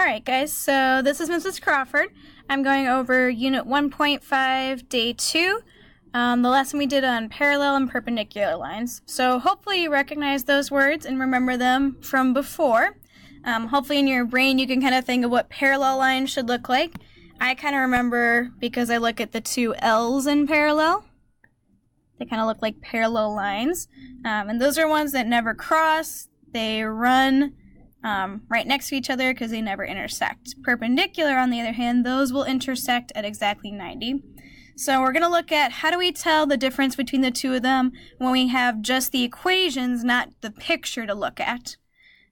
Alright guys, so this is Mrs. Crawford. I'm going over Unit 1.5, Day 2, the lesson we did on parallel and perpendicular lines. So hopefully you recognize those words and remember them from before. Hopefully in your brain you can kind of think of what parallel lines should look like. I kind of remember because I look at the two L's in parallel. They kind of look like parallel lines. And those are ones that never cross. They run right next to each other because they never intersect. Perpendicular, on the other hand, those will intersect at exactly 90. So we're going to look at how do we tell the difference between the two of them when we have just the equations, not the picture to look at.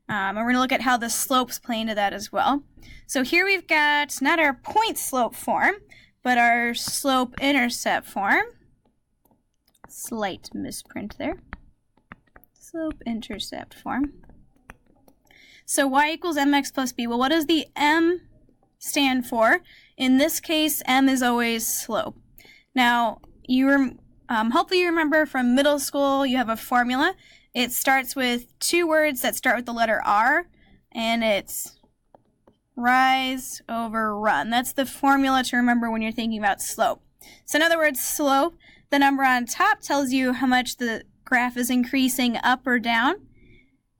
And we're going to look at how the slopes play into that as well. So here we've got not our point-slope form, but our slope-intercept form. Slight misprint there. Slope-intercept form. So y equals mx plus b. Well, what does the m stand for? In this case, m is always slope. Now, hopefully you remember from middle school, you have a formula. It starts with two words that start with the letter R, and it's rise over run. That's the formula to remember when you're thinking about slope. So in other words, slope, the number on top tells you how much the graph is increasing up or down.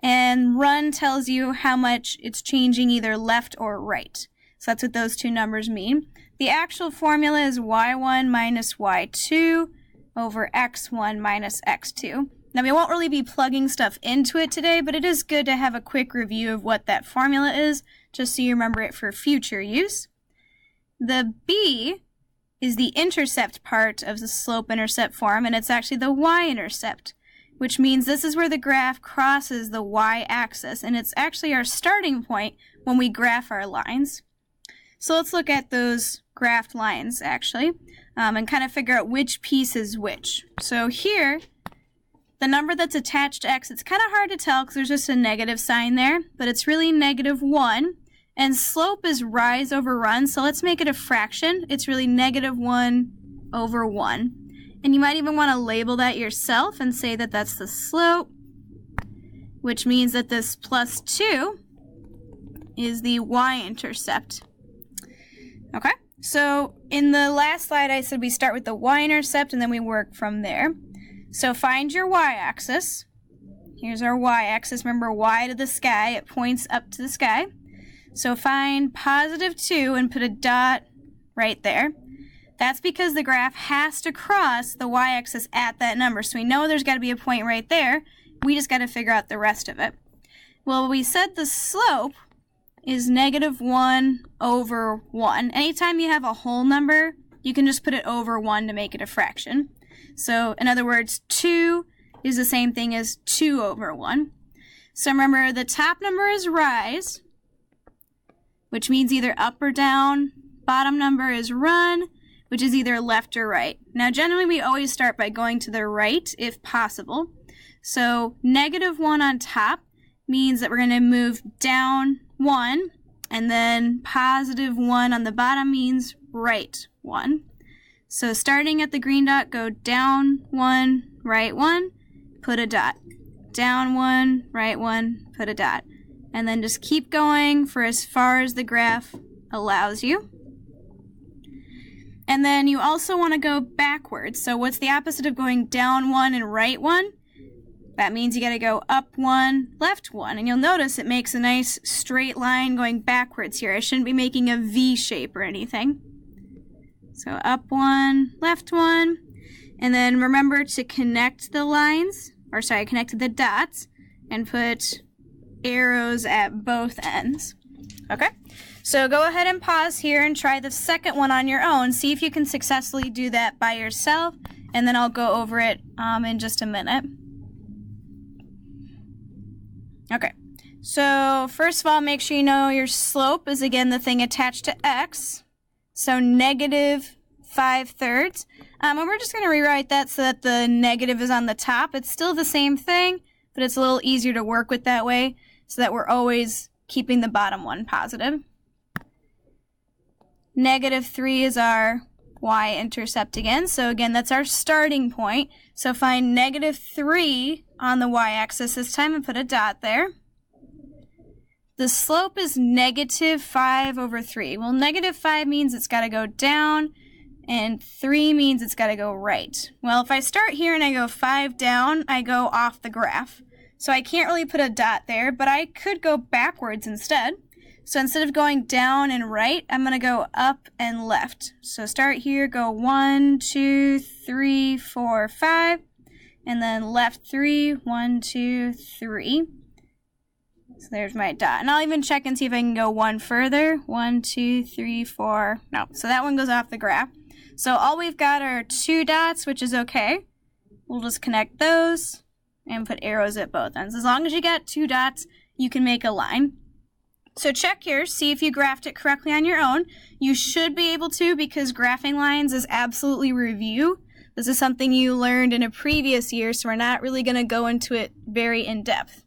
And run tells you how much it's changing either left or right. So that's what those two numbers mean. The actual formula is y1 minus y2 over x1 minus x2. Now we won't really be plugging stuff into it today, but it is good to have a quick review of what that formula is, just so you remember it for future use. The b is the intercept part of the slope-intercept form, and it's actually the y-intercept, which means this is where the graph crosses the y-axis, and it's actually our starting point when we graph our lines. So let's look at those graphed lines, actually, and kind of figure out which piece is which. So here, the number that's attached to x, it's kind of hard to tell because there's just a negative sign there, but it's really -1, and slope is rise over run, so let's make it a fraction. It's really -1 over 1. And you might even want to label that yourself and say that that's the slope, which means that this plus 2 is the y-intercept. Okay, so in the last slide I said we start with the y-intercept and then we work from there. So find your y-axis. Here's our y-axis. Remember, y to the sky, it points up to the sky. So find +2 and put a dot right there. That's because the graph has to cross the y-axis at that number. So we know there's got to be a point right there. We just got to figure out the rest of it. Well, we said the slope is -1 over 1. Anytime you have a whole number, you can just put it over 1 to make it a fraction. So in other words, 2 is the same thing as 2 over 1. So remember, the top number is rise, which means either up or down. Bottom number is run, which is either left or right. Now, generally, we always start by going to the right, if possible. So -1 on top means that we're going to move down 1, and then +1 on the bottom means right 1. So starting at the green dot, go down 1, right 1, put a dot. Down 1, right 1, put a dot. And then just keep going for as far as the graph allows you. And then you also want to go backwards. So what's the opposite of going down 1 and right 1? That means you got to go up 1, left 1. And you'll notice it makes a nice straight line going backwards here. I shouldn't be making a V shape or anything. So up 1, left 1. And then remember to connect the lines, connect the dots, and put arrows at both ends. Okay? So go ahead and pause here and try the second one on your own. See if you can successfully do that by yourself, and then I'll go over it in just a minute. Okay, so first of all, make sure you know your slope is, again, the thing attached to x, so -5/3. And we're just going to rewrite that so that the negative is on the top. It's still the same thing, but it's a little easier to work with that way so that we're always keeping the bottom one positive. -3 is our y-intercept again. So again, that's our starting point. So find -3 on the y-axis this time and put a dot there. The slope is -5/3. Well, -5 means it's got to go down, and 3 means it's got to go right. Well, if I start here and I go 5 down, I go off the graph. So I can't really put a dot there, but I could go backwards instead. So instead of going down and right, I'm going to go up and left. So start here, go 1, 2, 3, 4, 5, and then left 3, 1, 2, 3. So there's my dot. And I'll even check and see if I can go one further. 1, 2, 3, 4. No, so that one goes off the graph. So all we've got are 2 dots, which is okay. We'll just connect those and put arrows at both ends. As long as you got 2 dots, you can make a line. So check here, see if you graphed it correctly on your own. You should be able to, because graphing lines is absolutely review. This is something you learned in a previous year, so we're not really going to go into it very in depth.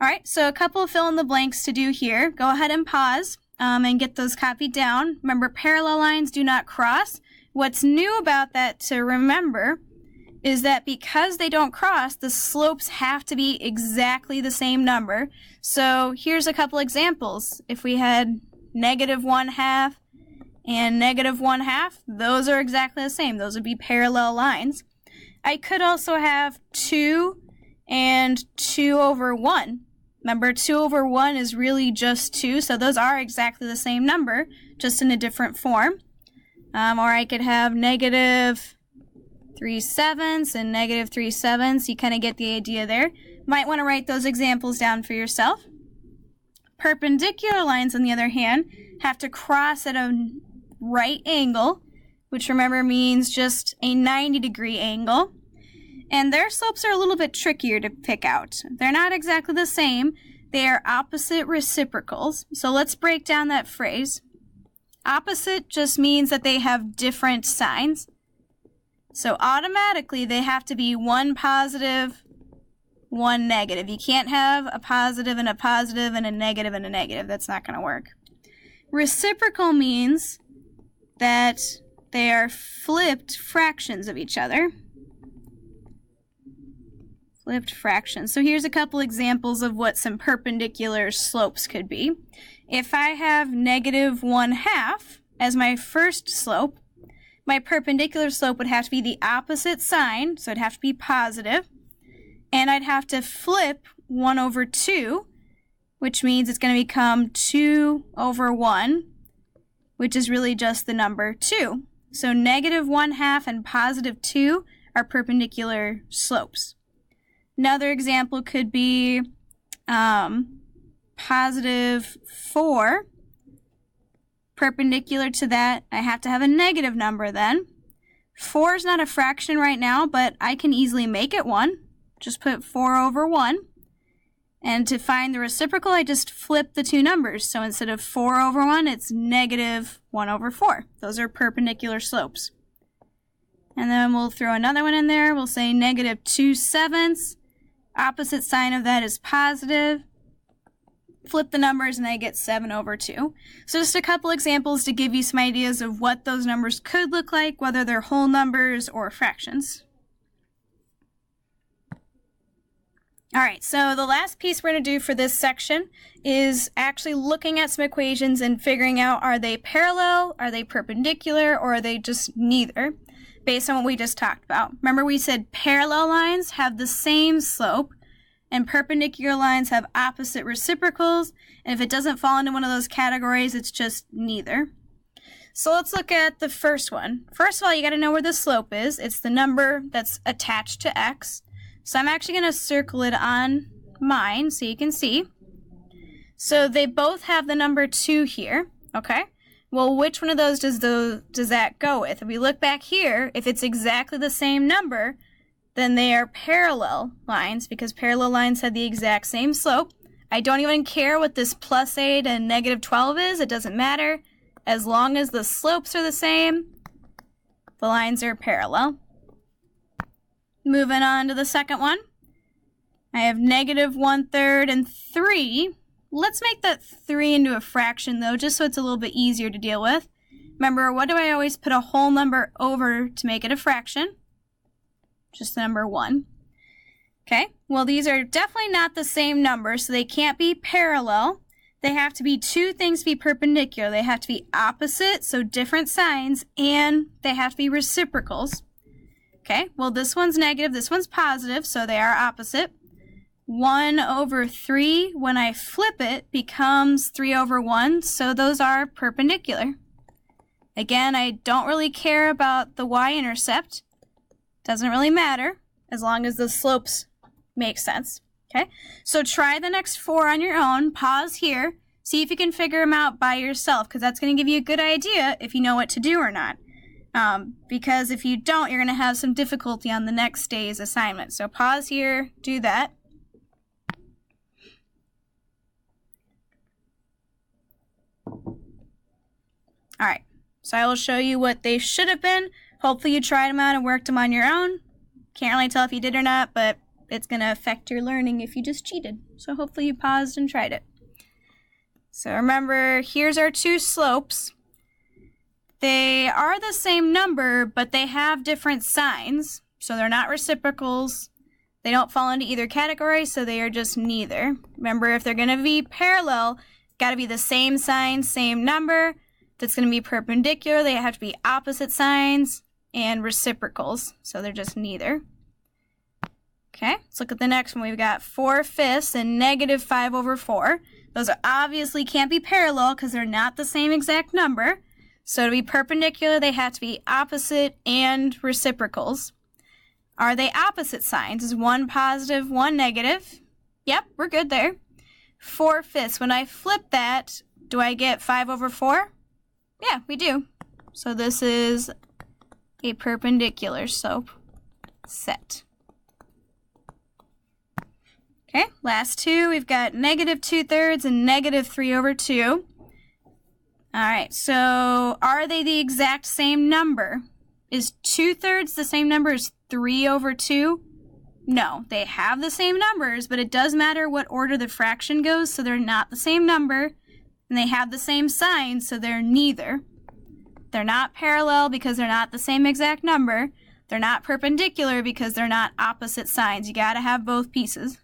All right, so a couple of fill in the blanks to do here. Go ahead and pause and get those copied down. Remember, parallel lines do not cross. What's new about that to remember is that because they don't cross, the slopes have to be exactly the same number. So here's a couple examples. If we had -1/2 and -1/2, those are exactly the same. Those would be parallel lines. I could also have 2 and 2/1. Remember, 2/1 is really just 2, so those are exactly the same number, just in a different form. Or I could have -3/7 and -3/7. You kind of get the idea there. Might want to write those examples down for yourself. Perpendicular lines, on the other hand, have to cross at a right angle, which remember means just a 90-degree angle. And their slopes are a little bit trickier to pick out. They're not exactly the same. They are opposite reciprocals. So let's break down that phrase. Opposite just means that they have different signs. So automatically they have to be one positive, one negative. You can't have a positive and a positive and a negative and a negative. That's not going to work. Reciprocal means that they are flipped fractions of each other. Flipped fractions. So here's a couple examples of what some perpendicular slopes could be. If I have -1/2 as my first slope, my perpendicular slope would have to be the opposite sign, so it'd have to be positive, and I'd have to flip 1/2, which means it's going to become 2/1, which is really just the number 2. So -1/2 and +2 are perpendicular slopes. Another example could be +4. Perpendicular to that, I have to have a negative number then. 4 is not a fraction right now, but I can easily make it one. Just put 4/1. And to find the reciprocal, I just flip the two numbers. So instead of 4/1, it's -1/4. Those are perpendicular slopes. And then we'll throw another one in there. We'll say -2/7. Opposite sign of that is positive. Flip the numbers and I get 7/2. So just a couple examples to give you some ideas of what those numbers could look like, whether they're whole numbers or fractions. All right, so the last piece we're going to do for this section is actually looking at some equations and figuring out, are they parallel, are they perpendicular, or are they just neither, based on what we just talked about. Remember, we said parallel lines have the same slope, and perpendicular lines have opposite reciprocals, and if it doesn't fall into one of those categories, it's just neither. So let's look at the first one. First of all, you got to know where the slope is. It's the number that's attached to x. So I'm actually going to circle it on mine so you can see. So they both have the number 2 here, okay? Well, which one of those does that go with? If we look back here, if it's exactly the same number, then they are parallel lines, because parallel lines have the exact same slope. I don't even care what this +8 and -12 is. It doesn't matter. As long as the slopes are the same, the lines are parallel. Moving on to the second one. I have -1/3 and 3. Let's make that 3 into a fraction, though, just so it's a little bit easier to deal with. Remember, what do I always put a whole number over to make it a fraction? Just the number 1. Okay, Well, these are definitely not the same number, so they can't be parallel. They have to be two things to be perpendicular. They have to be opposite, so different signs, and they have to be reciprocals. Okay, well, this one's negative, this one's positive, so they are opposite. 1 over 3, when I flip it, becomes 3 over 1, so those are perpendicular. Again, I don't really care about the y-intercept. Doesn't really matter, as long as the slopes make sense. Okay, so try the next 4 on your own. Pause here. See if you can figure them out by yourself, because that's going to give you a good idea if you know what to do or not. Because if you don't, you're going to have some difficulty on the next day's assignment. So pause here, do that. All right, so I will show you what they should have been. Hopefully you tried them out and worked them on your own. Can't really tell if you did or not, but it's going to affect your learning if you just cheated. So hopefully you paused and tried it. So remember, here's our two slopes. They are the same number, but they have different signs. So they're not reciprocals. They don't fall into either category, so they are just neither. Remember, if they're going to be parallel, got to be the same sign, same number. If it's going to be perpendicular, they have to be opposite signs and reciprocals. So they're just neither. Okay, let's look at the next one. We've got 4/5 and negative 5 over 4. Those are obviously can't be parallel because they're not the same exact number. So to be perpendicular, they have to be opposite and reciprocals. Are they opposite signs? Is one positive, one negative? Yep, we're good there. 4/5. When I flip that, do I get 5 over 4? Yeah, we do. So this is a perpendicular slope set. Okay, last two, we've got negative 2/3 and negative 3 over 2. All right, so are they the exact same number? Is 2/3 the same number as 3 over 2? No, they have the same numbers, but it does matter what order the fraction goes, so they're not the same number, and they have the same sign, so they're neither. They're not parallel because they're not the same exact number. They're not perpendicular because they're not opposite signs. You gotta have both pieces.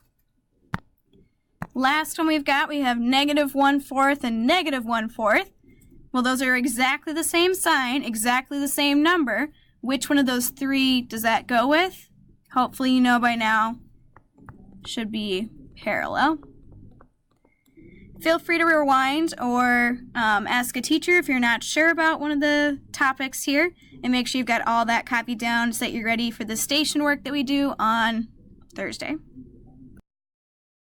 Last one we have negative 1/4 and negative 1/4. Well, those are exactly the same sign, exactly the same number. Which one of those three does that go with? Hopefully you know by now. Should be parallel. Feel free to rewind or ask a teacher if you're not sure about one of the topics here. And make sure you've got all that copied down so that you're ready for the station work that we do on Thursday.